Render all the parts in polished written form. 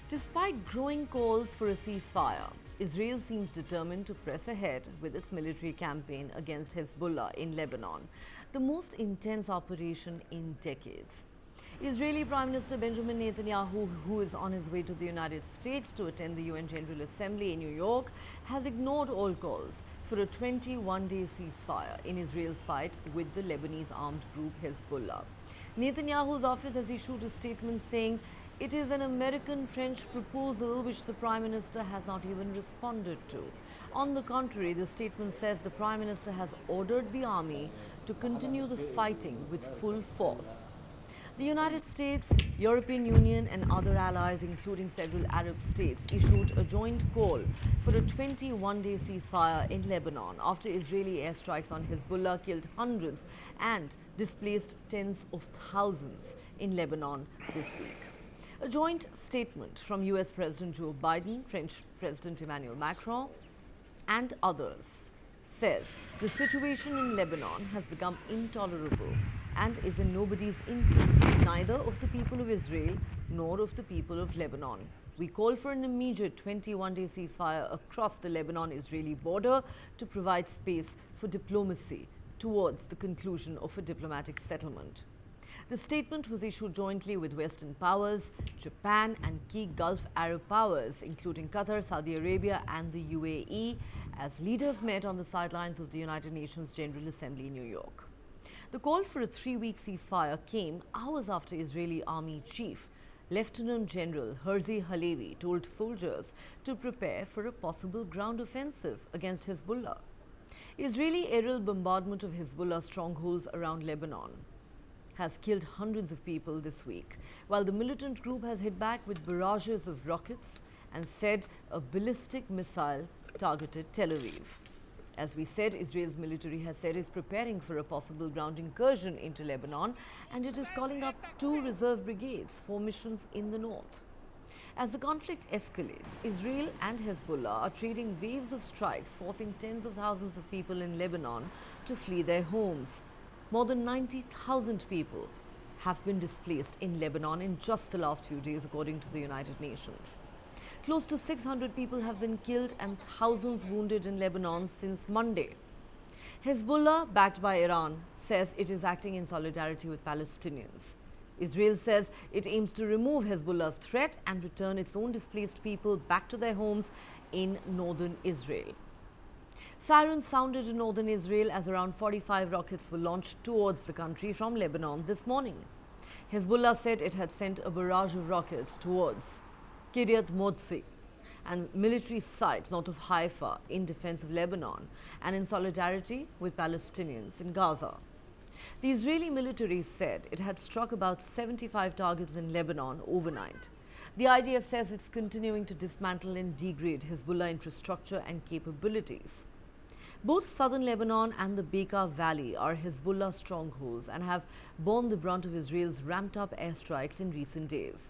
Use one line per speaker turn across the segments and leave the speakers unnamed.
Despite growing calls for a ceasefire, Israel seems determined to press ahead with its military campaign against Hezbollah in Lebanon, the most intense operation in decades. Israeli Prime Minister Benjamin Netanyahu, who is on his way to the United States to attend the UN General Assembly in New York, has ignored all calls for a 21-day ceasefire in Israel's fight with the Lebanese armed group Hezbollah. Netanyahu's office has issued a statement saying it is an American-French proposal which the Prime Minister has not even responded to. On the contrary, the statement says the Prime Minister has ordered the army to continue the fighting with full force. The United States, European Union and other allies, including several Arab states, issued a joint call for a 21-day ceasefire in Lebanon after Israeli airstrikes on Hezbollah killed hundreds and displaced tens of thousands in Lebanon this week. A joint statement from US President Joe Biden, French President Emmanuel Macron and others says the situation in Lebanon has become intolerable and is in nobody's interest, neither of the people of Israel nor of the people of Lebanon. We call for an immediate 21-day ceasefire across the Lebanon-Israeli border to provide space for diplomacy towards the conclusion of a diplomatic settlement. The statement was issued jointly with Western powers, Japan and key Gulf Arab powers, including Qatar, Saudi Arabia and the UAE, as leaders met on the sidelines of the United Nations General Assembly in New York. The call for a 3-week ceasefire came hours after Israeli Army Chief Lieutenant General Herzi Halevi told soldiers to prepare for a possible ground offensive against Hezbollah. Israeli aerial bombardment of Hezbollah strongholds around Lebanon has killed hundreds of people this week, while the militant group has hit back with barrages of rockets and said a ballistic missile targeted Tel Aviv. As we said, Israel's military has said it's preparing for a possible ground incursion into Lebanon, and it is calling up 2 reserve brigades for missions in the north. As the conflict escalates, Israel and Hezbollah are trading waves of strikes, forcing tens of thousands of people in Lebanon to flee their homes. More than 90,000 people have been displaced in Lebanon in just the last few days, according to the United Nations. Close to 600 people have been killed and thousands wounded in Lebanon since Monday. Hezbollah, backed by Iran, says it is acting in solidarity with Palestinians. Israel says it aims to remove Hezbollah's threat and return its own displaced people back to their homes in northern Israel. Sirens sounded in northern Israel as around 45 rockets were launched towards the country from Lebanon this morning. Hezbollah said it had sent a barrage of rockets towards Kiryat Motzi and military sites north of Haifa in defense of Lebanon and in solidarity with Palestinians in Gaza. The Israeli military said it had struck about 75 targets in Lebanon overnight. The IDF says it's continuing to dismantle and degrade Hezbollah infrastructure and capabilities. Both southern Lebanon and the Bekaa Valley are Hezbollah strongholds and have borne the brunt of Israel's ramped-up airstrikes in recent days.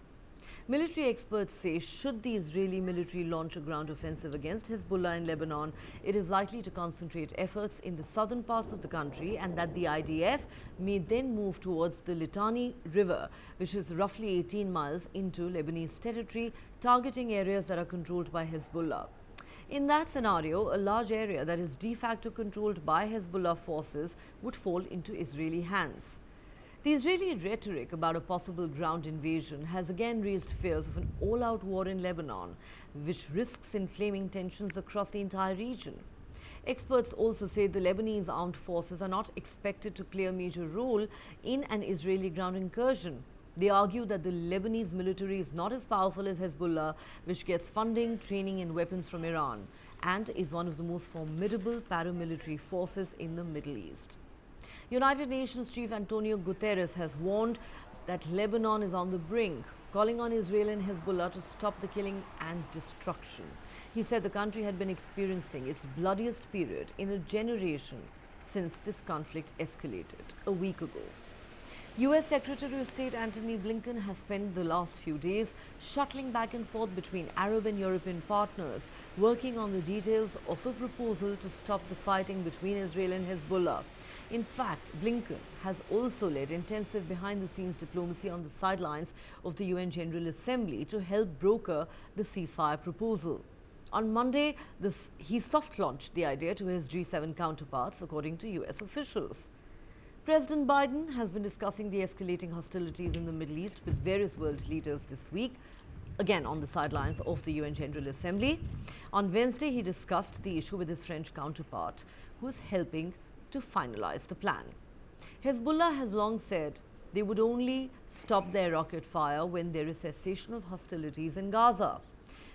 Military experts say should the Israeli military launch a ground offensive against Hezbollah in Lebanon, it is likely to concentrate efforts in the southern parts of the country, and that the IDF may then move towards the Litani River, which is roughly 18 miles into Lebanese territory, targeting areas that are controlled by Hezbollah. In that scenario, a large area that is de facto controlled by Hezbollah forces would fall into Israeli hands. The Israeli rhetoric about a possible ground invasion has again raised fears of an all-out war in Lebanon, which risks inflaming tensions across the entire region. Experts also say the Lebanese armed forces are not expected to play a major role in an Israeli ground incursion. They argue that the Lebanese military is not as powerful as Hezbollah, which gets funding, training and weapons from Iran, and is one of the most formidable paramilitary forces in the Middle East. United Nations Chief Antonio Guterres has warned that Lebanon is on the brink, calling on Israel and Hezbollah to stop the killing and destruction. He said the country had been experiencing its bloodiest period in a generation since this conflict escalated a week ago. US Secretary of State Antony Blinken has spent the last few days shuttling back and forth between Arab and European partners, working on the details of a proposal to stop the fighting between Israel and Hezbollah. In fact, Blinken has also led intensive behind-the-scenes diplomacy on the sidelines of the UN General Assembly to help broker the ceasefire proposal. On Monday, he soft-launched the idea to his G7 counterparts, according to US officials. President Biden has been discussing the escalating hostilities in the Middle East with various world leaders this week, again on the sidelines of the UN General Assembly. On Wednesday, he discussed the issue with his French counterpart, who is helping to finalize the plan. Hezbollah has long said they would only stop their rocket fire when there is cessation of hostilities in Gaza,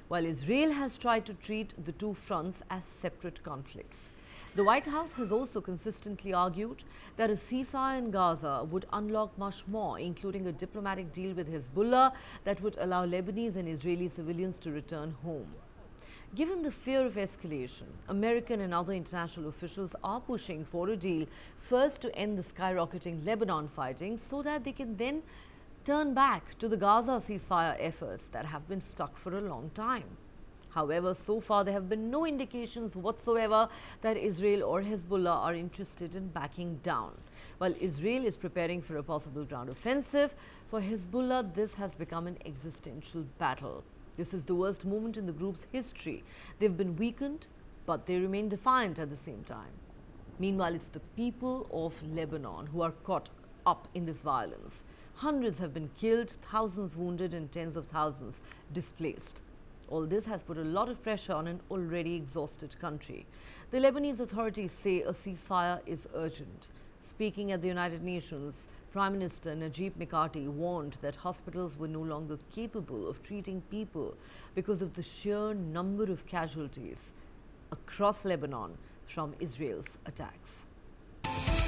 while Israel has tried to treat the two fronts as separate conflicts. The White House has also consistently argued that a ceasefire in Gaza would unlock much more, including a diplomatic deal with Hezbollah that would allow Lebanese and Israeli civilians to return home. Given the fear of escalation, American and other international officials are pushing for a deal first to end the skyrocketing Lebanon fighting so that they can then turn back to the Gaza ceasefire efforts that have been stuck for a long time. However, so far there have been no indications whatsoever that Israel or Hezbollah are interested in backing down. While Israel is preparing for a possible ground offensive, for Hezbollah this has become an existential battle. This is the worst moment in the group's history. They've been weakened, but they remain defiant at the same time. Meanwhile, it's the people of Lebanon who are caught up in this violence. Hundreds have been killed, thousands wounded, and tens of thousands displaced. All this has put a lot of pressure on an already exhausted country. The Lebanese authorities say a ceasefire is urgent. Speaking at the United Nations, Prime Minister Najib Mikati warned that hospitals were no longer capable of treating people because of the sheer number of casualties across Lebanon from Israel's attacks.